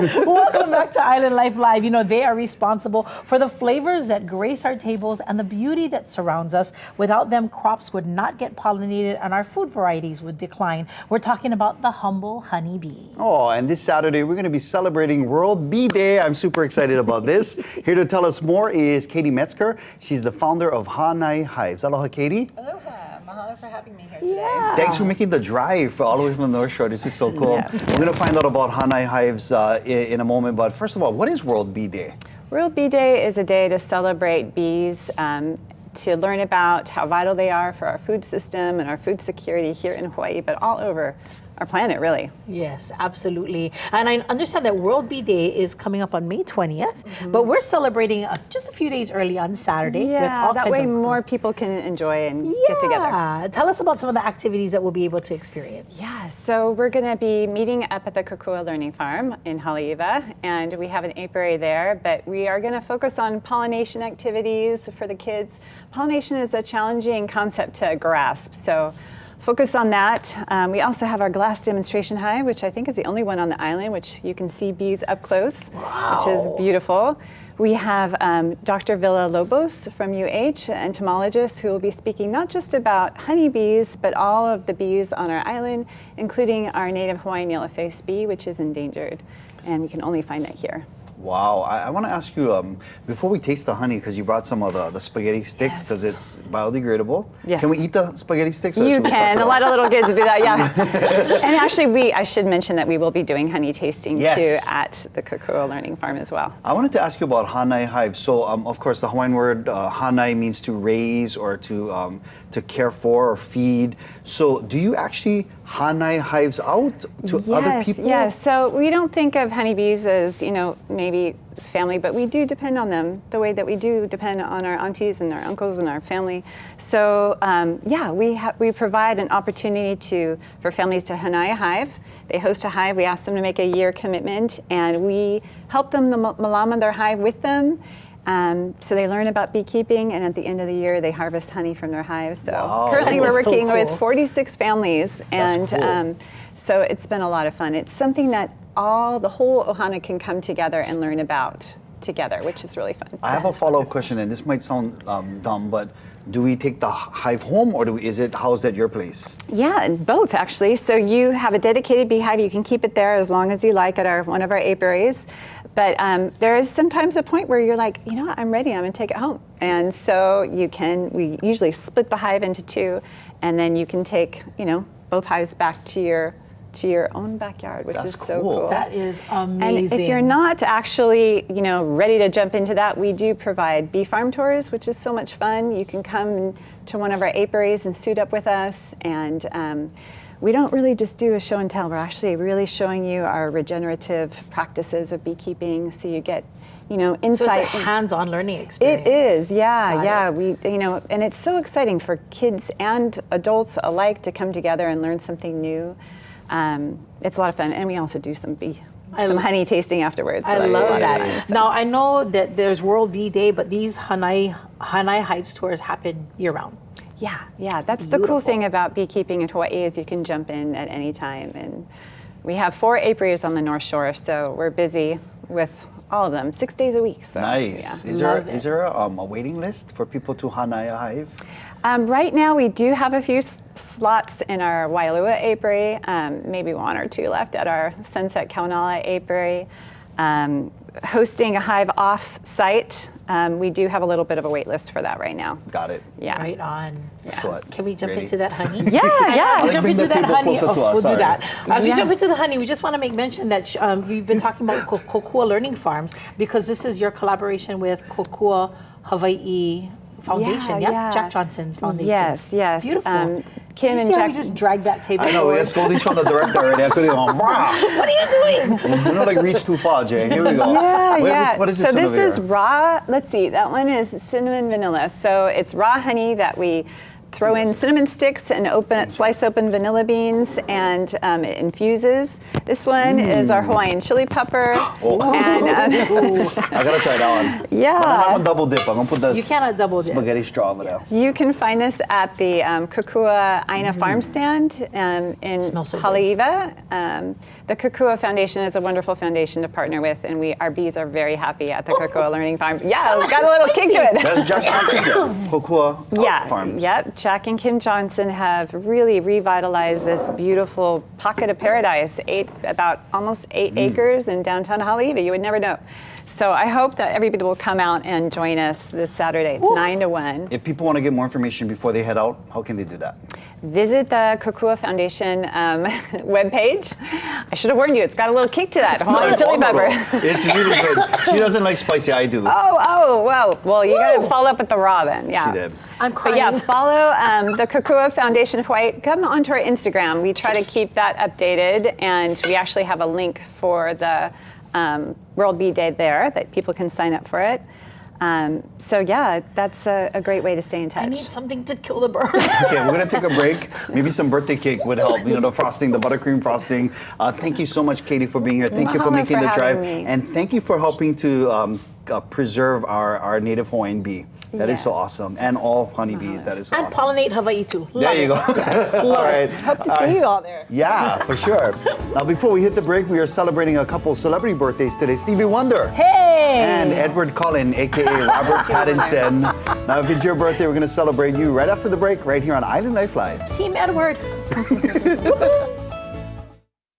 Welcome back to Island Life Live. You know, they are responsible for the flavors that grace our tables and the beauty that surrounds us. Without them, crops would not get pollinated and our food varieties would decline. We're talking about the humble honeybee. Oh, and this Saturday, we're going to be celebrating World Bee Day. I'm super excited about this. Here to tell us more is Katie Metzger. She's the founder of Hānai Hives. Aloha, Katie. Aloha. Mahalo for having me here today. Yeah. Thanks for making the drive all the way from the North Shore. This is so cool. Yes. We're going to find out about Hānai Hives in a moment. But first of all, what is World Bee Day? World Bee Day is a day to celebrate bees, to learn about how vital they are for our food system and our food security here in Hawaii, but all over our planet, really. Yes, absolutely. And I understand that World Bee Day is coming up on May 20th, but we're celebrating just a few days early on Saturday. Yeah, with all that kinds way of more people can enjoy and get together. Tell us about some of the activities that we'll be able to experience. Yeah, so we're going to be meeting up at the Kōkua Learning Farm in Haleiwa, and we have an apiary there, but we are going to focus on pollination activities for the kids. Pollination is a challenging concept to grasp, so focus on that. We also have our glass demonstration hive, which I think is the only one on the island, which you can see bees up close, which is beautiful. We have Dr. Villalobos from UH, an entomologist, who will be speaking not just about honeybees, but all of the bees on our island, including our native Hawaiian yellow-faced bee, which is endangered, and we can only find that here. Wow, I want to ask you, before we taste the honey, because you brought some of the spaghetti sticks, because it's biodegradable. Yes. Can we eat the spaghetti sticks? Or You should we can. pass it A lot on? of little kids do that, yeah. And actually, I should mention that we will be doing honey tasting Yes. too at the Kōkua Learning Farm as well. I wanted to ask you about Hānai Hives. So, of course, the Hawaiian word Hānai means to raise or to care for or feed. So, do you actually Hānai Hives out to other people? Yes, so we don't think of honeybees as, maybe family, but we do depend on them the way that we do depend on our aunties and our uncles and our family. So, we provide an opportunity for families to Hānai a hive. They host a hive. We ask them to make a year commitment, and we help them malama their hive with them. So they learn about beekeeping, and at the end of the year, they harvest honey from their hives. So currently we're working with 46 families, and cool. So it's been a lot of fun. It's something that the whole ohana can come together and learn about together, which is really fun. I have a follow-up question, and this might sound dumb, but do we take the hive home, or is it housed at your place? Yeah, both actually. So you have a dedicated beehive. You can keep it there as long as you like at one of our apiaries. But there is sometimes a point where you're like, you know what, I'm ready, I'm gonna take it home. And so we usually split the hive into two, and then you can take, both hives back to your own backyard, which is so cool. That is amazing. And if you're not actually, ready to jump into that, we do provide bee farm tours, which is so much fun. You can come to one of our apiaries and suit up with us, and we don't really just do a show and tell. We're actually really showing you our regenerative practices of beekeeping, so you get, insight. So it's a hands-on learning experience. It is, yeah. We, and it's so exciting for kids and adults alike to come together and learn something new. It's a lot of fun, and we also do some honey tasting afterwards. So I love that. Fun, so. Now, I know that there's World Bee Day, but these Hānai Hives tours happen year-round. Yeah, that's the cool thing about beekeeping in Hawaii is you can jump in at any time. And we have 4 apiaries on the North Shore, so we're busy with all of them, 6 days a week. So, Nice. Yeah. Is there a waiting list for people to Hānai a hive? Right now, we do have a few slots in our Wailua apiary, maybe 1 or 2 left at our Sunset Kaunala apiary. Hosting a hive off-site, we do have a little bit of a wait list for that right now. Got it. Yeah. Right on. Guess what? Can we jump Ready? into that honey? Yeah. As we jump Bring into the that table honey, closer to us, we'll sorry. do that. As we Yeah. jump into the honey, we just want to make mention that you've been talking about Kōkua Learning Farms, because this is your collaboration with Kōkua Hawaiʻi Foundation, Yeah. Jack Johnson's foundation. Yes. Beautiful. Kim you and see how Jack we just dragged that table I know, we forward? got scoldings from the director already. I couldn't go, brah! What are you doing? We don't reach too far, Jay. Here we go. What is this So one this over is here? raw, let's see, that one is cinnamon vanilla. So it's raw honey that we throw in cinnamon sticks and slice open vanilla beans, and it infuses. This one is our Hawaiian chili pepper. And, I gotta try that one. Yeah. But I'm gonna double dip. I'm gonna put the You cannot double dip. spaghetti straw over there. You can find this at the Kōkua Aina farm stand in Smells so good. Haleiwa. The Kōkua Foundation is a wonderful foundation to partner with, and our bees are very happy at the Kōkua Learning Farm. Yeah, we've got a little kick to it. That's Jack Johnson, Kōkua Farms. Yep. Jack and Kim Johnson have really revitalized this beautiful pocket of paradise, about almost 8 acres in downtown Haleiwa. You would never know. So I hope that everybody will come out and join us this Saturday. It's 9 to 1. If people want to get more information before they head out, how can they do that? Visit the Kōkua Foundation webpage. I should have warned you. It's got a little kick to that. Hawaiian chili pepper. It's really good. She doesn't like spicy. I do. Well, you got to follow up with the raw then. Yeah. She did. I'm crying. But yeah, follow the Kōkua Foundation Hawaii. Come onto our Instagram. We try to keep that updated, and we actually have a link for the World Bee Day there that people can sign up for it. So yeah, that's a great way to stay in touch. I need something to kill the bird. Okay, we're gonna take a break. Maybe some birthday cake would help. You know, the frosting, the buttercream frosting. Thank you so much, Katie, for being here. Thank you for making the drive, and thank you for helping to preserve our native Hawaiian bee. That is so awesome, and all honeybees. That is so and awesome. pollinate Hawaii too. There you go. All right. Hope to see you all there. Yeah, for sure. Now, before we hit the break, we are celebrating a couple celebrity birthdays today. Stevie Wonder. Hey! And Edward Cullen, a.k.a. Robert Pattinson. Now, if it's your birthday, we're going to celebrate you right after the break, right here on Island Life Live. Team Edward.